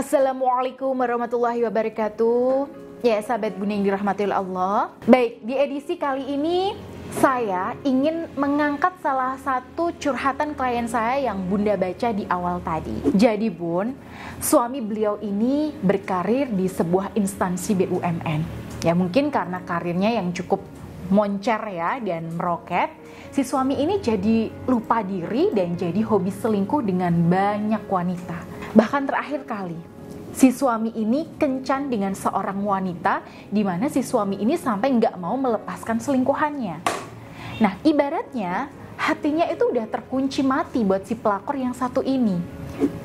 Assalamualaikum warahmatullahi wabarakatuh. Ya, sahabat Bunda yang dirahmati oleh Allah. Baik, di edisi kali ini saya ingin mengangkat salah satu curhatan klien saya yang Bunda baca di awal tadi. Jadi Bun, suami beliau ini berkarir di sebuah instansi BUMN. Ya mungkin karena karirnya yang cukup moncer ya dan meroket, si suami ini jadi lupa diri dan jadi hobi selingkuh dengan banyak wanita. Bahkan terakhir kali, si suami ini kencan dengan seorang wanita di mana si suami ini sampai nggak mau melepaskan selingkuhannya. Nah, ibaratnya hatinya itu udah terkunci mati buat si pelakor yang satu ini.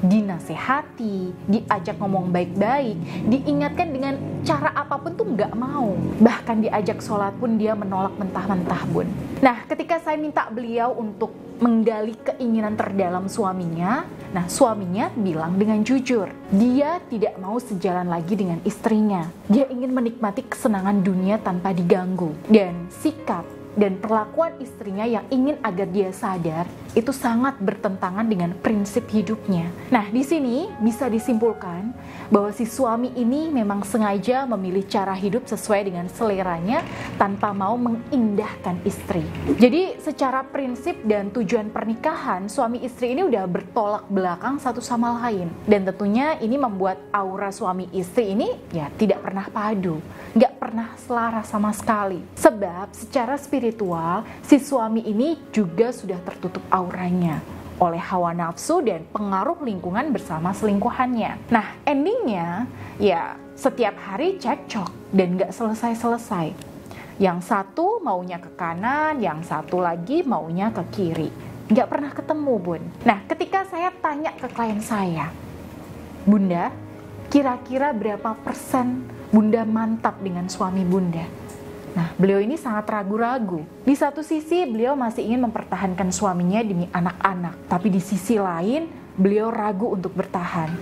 Dinasehati, diajak ngomong baik-baik, diingatkan dengan cara apapun tuh nggak mau. Bahkan diajak sholat pun dia menolak mentah-mentah Bun. Nah, ketika saya minta beliau untuk menggali keinginan terdalam suaminya, nah suaminya bilang dengan jujur, dia tidak mau sejalan lagi dengan istrinya. Dia ingin menikmati kesenangan dunia tanpa diganggu. Dan sikap dan perlakuan istrinya yang ingin agar dia sadar itu sangat bertentangan dengan prinsip hidupnya. Nah, di sini bisa disimpulkan bahwa si suami ini memang sengaja memilih cara hidup sesuai dengan seleranya tanpa mau mengindahkan istri. Jadi, secara prinsip dan tujuan pernikahan, suami istri ini udah bertolak belakang satu sama lain. Dan tentunya ini membuat aura suami istri ini ya tidak pernah padu, nggak pernah selaras sama sekali. Sebab secara spiritual, si suami ini juga sudah tertutup auranya oleh hawa nafsu dan pengaruh lingkungan bersama selingkuhannya. Nah, endingnya ya setiap hari cekcok dan gak selesai-selesai. Yang satu maunya ke kanan, yang satu lagi maunya ke kiri. Gak pernah ketemu Bun. Nah, ketika saya tanya ke klien saya, Bunda, kira-kira berapa persen Bunda mantap dengan suami Bunda? Nah, beliau ini sangat ragu-ragu. Di satu sisi, beliau masih ingin mempertahankan suaminya demi anak-anak. Tapi di sisi lain, beliau ragu untuk bertahan.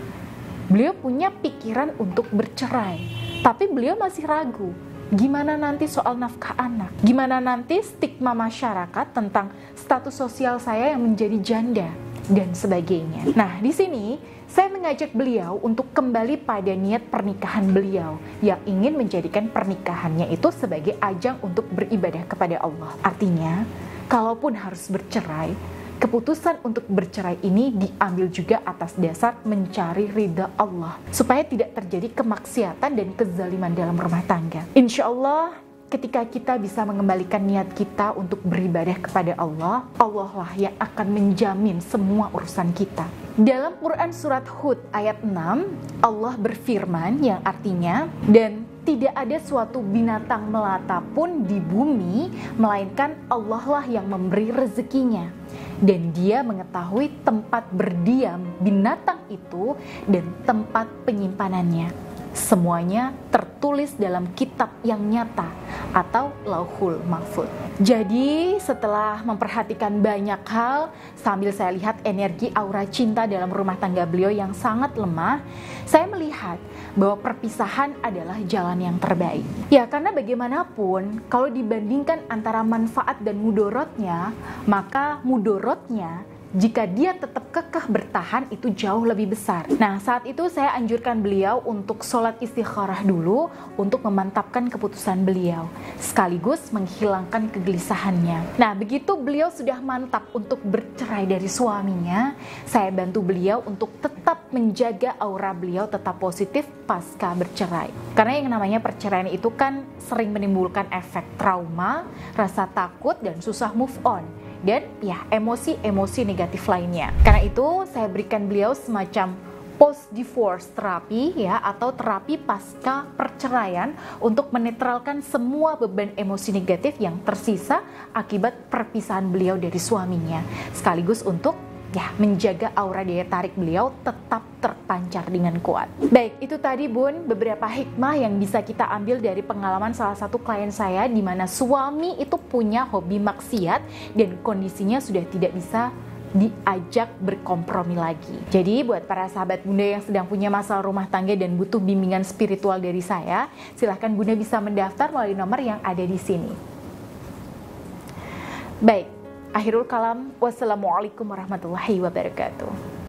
Beliau punya pikiran untuk bercerai. Tapi beliau masih ragu. Gimana nanti soal nafkah anak? Gimana nanti stigma masyarakat tentang status sosial saya yang menjadi janda? Dan sebagainya. Nah, di sini saya mengajak beliau untuk kembali pada niat pernikahan beliau yang ingin menjadikan pernikahannya itu sebagai ajang untuk beribadah kepada Allah. Artinya, kalaupun harus bercerai, keputusan untuk bercerai ini diambil juga atas dasar mencari ridha Allah supaya tidak terjadi kemaksiatan dan kezaliman dalam rumah tangga. Insya Allah, ketika kita bisa mengembalikan niat kita untuk beribadah kepada Allah, Allah lah yang akan menjamin semua urusan kita. Dalam Quran Surat Hud ayat 6, Allah berfirman yang artinya, dan tidak ada suatu binatang melata pun di bumi, melainkan Allah lah yang memberi rezekinya. Dan dia mengetahui tempat berdiam binatang itu dan tempat penyimpanannya. Semuanya tertulis dalam kitab yang nyata atau Lauhul Mahfuz. Jadi setelah memperhatikan banyak hal, sambil saya lihat energi aura cinta dalam rumah tangga beliau yang sangat lemah, saya melihat bahwa perpisahan adalah jalan yang terbaik. Ya, karena bagaimanapun kalau dibandingkan antara manfaat dan mudorotnya, maka mudorotnya jika dia tetap kekeh bertahan itu jauh lebih besar. Nah, saat itu saya anjurkan beliau untuk sholat istikharah dulu untuk memantapkan keputusan beliau, sekaligus menghilangkan kegelisahannya. Nah, begitu beliau sudah mantap untuk bercerai dari suaminya, saya bantu beliau untuk tetap menjaga aura beliau tetap positif pasca bercerai. Karena yang namanya perceraian itu kan sering menimbulkan efek trauma, rasa takut, dan susah move on. Dan ya emosi-emosi negatif lainnya. Karena itu saya berikan beliau semacam post-divorce terapi ya, atau terapi pasca perceraian untuk menetralkan semua beban emosi negatif yang tersisa akibat perpisahan beliau dari suaminya. Sekaligus untuk ya menjaga aura daya tarik beliau tetap terpancar dengan kuat. Baik, itu tadi Bun beberapa hikmah yang bisa kita ambil dari pengalaman salah satu klien saya di mana suami itu punya hobi maksiat dan kondisinya sudah tidak bisa diajak berkompromi lagi. Jadi buat para sahabat Bunda yang sedang punya masalah rumah tangga dan butuh bimbingan spiritual dari saya, silahkan Bunda bisa mendaftar melalui nomor yang ada di sini. Baik, akhirul kalam, wassalamualaikum warahmatullahi wabarakatuh.